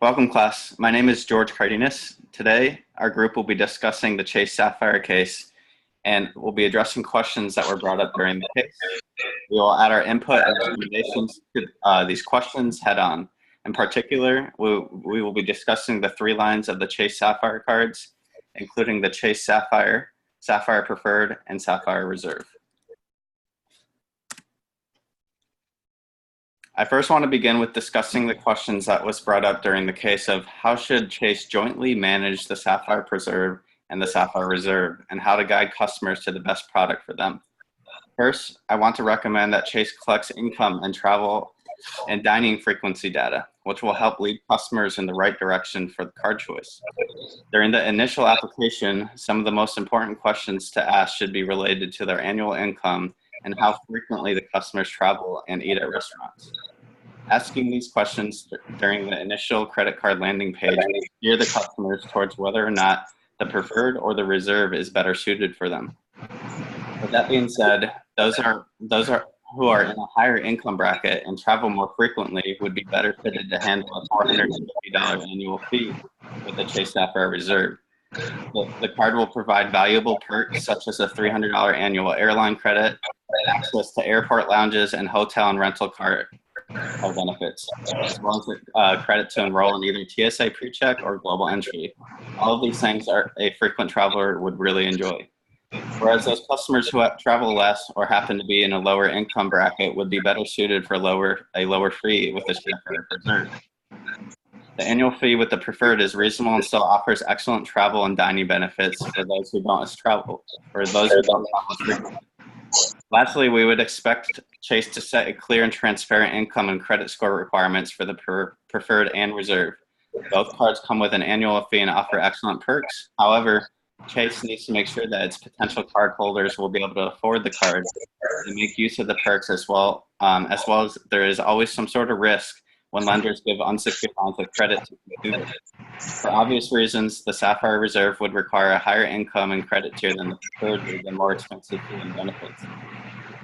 Welcome, class. My name is George Cardenas. Today, our group will be discussing the Chase Sapphire case, and we'll be addressing questions that were brought up during the case. We will add our input and recommendations to these questions head on. In particular, we will be discussing the 3 lines of the Chase Sapphire cards, including the Chase Sapphire, Sapphire Preferred, and Sapphire Reserve. I first want to begin with discussing the questions that was brought up during the case of how should Chase jointly manage the Sapphire Preserve and the Sapphire Reserve, and how to guide customers to the best product for them. First, I want to recommend that Chase collects income and travel and dining frequency data, which will help lead customers in the right direction for the card choice. During the initial application, some of the most important questions to ask should be related to their annual income and how frequently the customers travel and eat at restaurants. Asking these questions during the initial credit card landing page will steer the customers towards whether or not the preferred or the reserve is better suited for them. With that being said, those who are in a higher income bracket and travel more frequently would be better fitted to handle a $450 annual fee with the Chase Sapphire Reserve. The card will provide valuable perks such as a $300 annual airline credit, access to airport lounges, and hotel and rental car benefits, as well as credit to enroll in either TSA PreCheck or Global Entry. All of these things a frequent traveler would really enjoy. Whereas those customers who travel less or happen to be in a lower income bracket would be better suited for a lower fee with the Sapphire Reserve. The annual fee with the preferred is reasonable and still offers excellent travel and dining benefits for those who don't travel frequently. Lastly, we would expect Chase to set a clear and transparent income and credit score requirements for the preferred and reserve. Both cards come with an annual fee and offer excellent perks. However, Chase needs to make sure that its potential card holders will be able to afford the cards and make use of the perks as well as there is always some sort of risk when lenders give unsecured lines of credit to consumers. For obvious reasons, the Sapphire Reserve would require a higher income and credit tier than the preferred due to more expensive fee and benefits.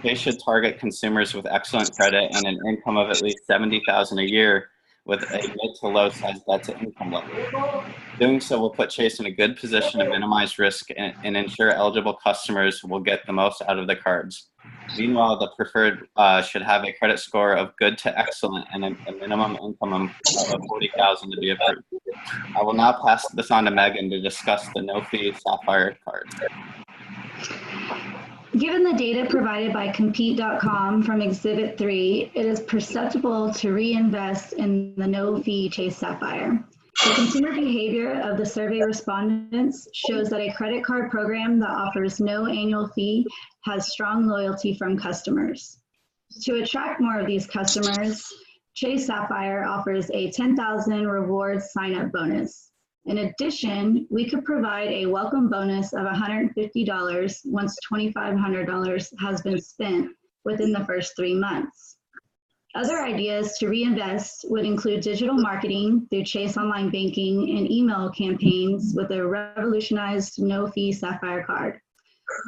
Chase should target consumers with excellent credit and an income of at least $70,000 a year with a mid to low size debt to income level. Doing so will put Chase in a good position to minimize risk and ensure eligible customers will get the most out of the cards. Meanwhile, the preferred should have a credit score of good to excellent and a minimum income of $40,000 to be approved. I will now pass this on to Megan to discuss the no-fee Sapphire card. Given the data provided by Compete.com from Exhibit 3, it is perceptible to reinvest in the no-fee Chase Sapphire. The consumer behavior of the survey respondents shows that a credit card program that offers no annual fee has strong loyalty from customers. To attract more of these customers, Chase Sapphire offers a $10,000 rewards sign-up bonus. In addition, we could provide a welcome bonus of $150 once $2,500 has been spent within the first 3 months. Other ideas to reinvest would include digital marketing through Chase Online Banking and email campaigns with a revolutionized no-fee Sapphire card,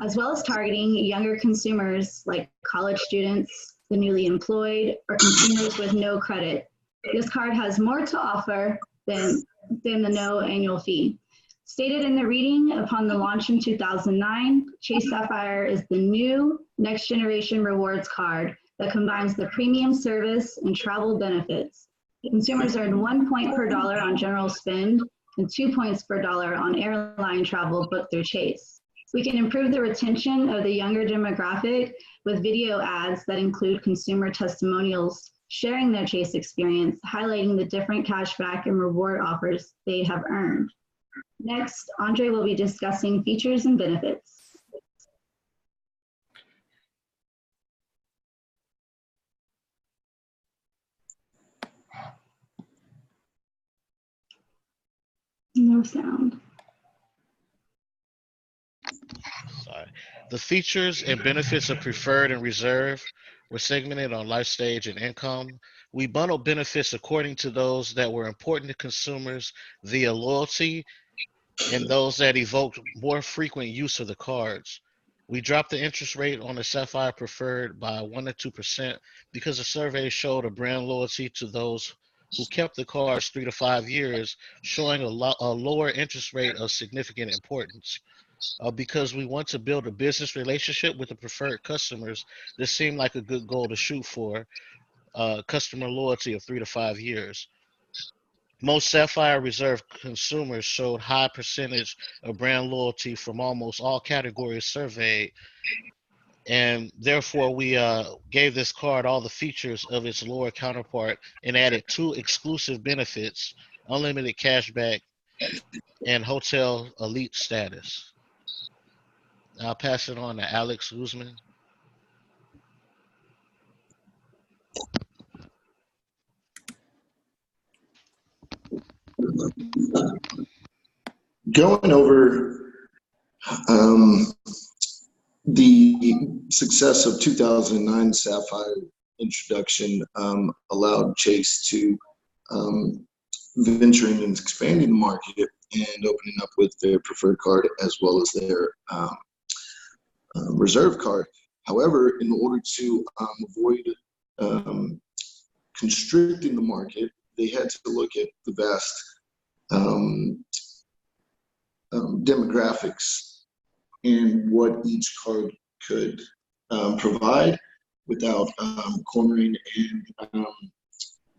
as well as targeting younger consumers like college students, the newly employed, or consumers with no credit. This card has more to offer than the no annual fee. Stated in the reading, upon the launch in 2009, Chase Sapphire is the new next generation rewards card that combines the premium service and travel benefits. Consumers earn 1 point per dollar on general spend and 2 points per dollar on airline travel booked through Chase. We can improve the retention of the younger demographic with video ads that include consumer testimonials sharing their Chase experience, highlighting the different cashback and reward offers they have earned. Next, Andre will be discussing features and benefits. No sound. Sorry. The features and benefits of preferred and reserve were segmented on life stage and income. We bundled benefits according to those that were important to consumers via loyalty and those that evoked more frequent use of the cards. We dropped the interest rate on the Sapphire Preferred by 1 to 2% because the survey showed a brand loyalty to those who kept the cards 3 to 5 years, showing a lower interest rate of significant importance. Because we want to build a business relationship with the preferred customers, this seemed like a good goal to shoot for, customer loyalty of 3 to 5 years. Most Sapphire Reserve consumers showed high percentage of brand loyalty from almost all categories surveyed, and therefore we gave this card all the features of its lower counterpart and added 2 exclusive benefits: unlimited cashback and hotel elite status. I'll pass it on to Alex Guzman. Going over the success of 2009 Sapphire introduction allowed Chase to venture in and expanding the market and opening up with their preferred card as well as their reserve card. However, in order to avoid constricting the market, they had to look at the vast demographics and what each card could provide without cornering and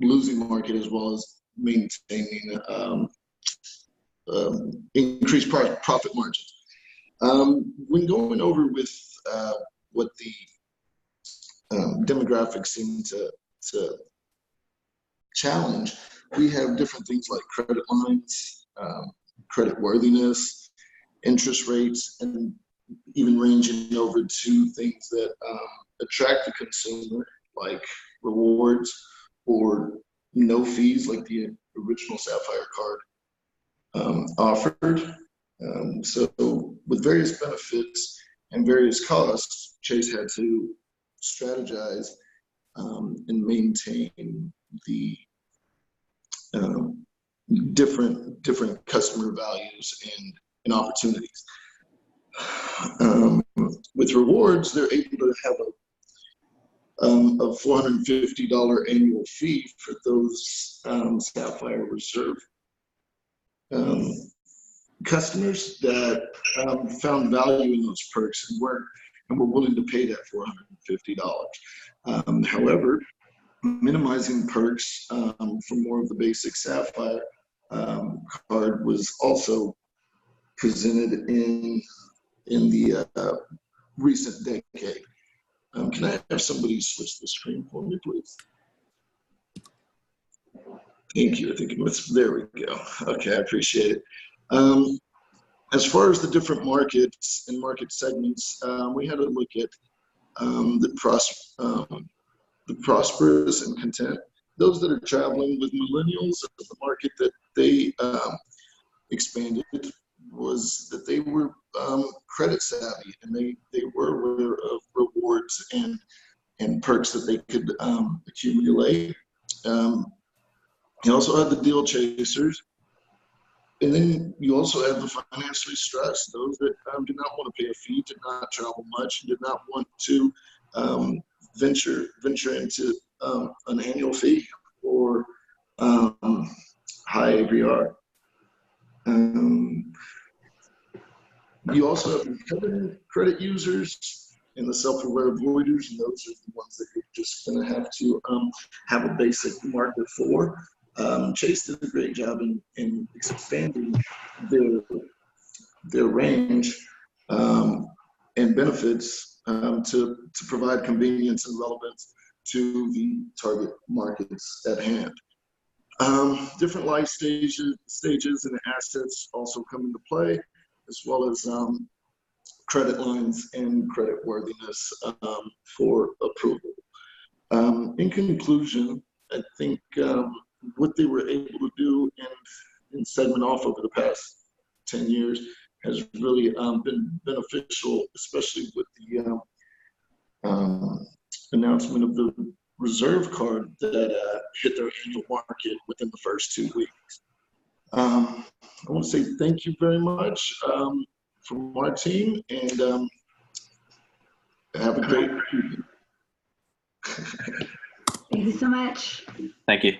losing market, as well as maintaining increased profit margins. When going over with what the demographics seem to challenge, we have different things like credit lines, credit worthiness, interest rates, and even ranging over to things that attract the consumer, like rewards or no fees, like the original Sapphire card offered. So with various benefits and various costs, Chase had to strategize and maintain the different customer values and opportunities. With rewards, they're able to have a $450 annual fee for those Sapphire Reserve customers that found value in those perks and were willing to pay that $450. However, minimizing perks for more of the basic Sapphire card was also presented in the recent decade. Can I have somebody switch the screen for me, please? Thank you. I think there we go. Okay, I appreciate it. As far as the different markets and market segments, we had to look at the prosperous and content. Those that are traveling with millennials, the market that they expanded was that they were credit savvy, and they were aware of rewards and perks that they could accumulate. You also had the deal chasers, and then you also had the financially stressed, those that did not want to pay a fee, did not travel much, and did not want to venture into an annual fee or high APR. You also have the credit users and the self-aware avoiders, and those are the ones that you're just going to have to have a basic market for. Chase did a great job in expanding their range and benefits to provide convenience and relevance to the target markets at hand. Different life stages and assets also come into play, as well as credit lines and credit worthiness for approval. In conclusion, I think what they were able to do and segment off over the past 10 years has really been beneficial, especially with the announcement of the reserve card that hit their annual market within the first 2 weeks. I want to say thank you very much from our team, and have a great evening. Thank you so much. Thank you.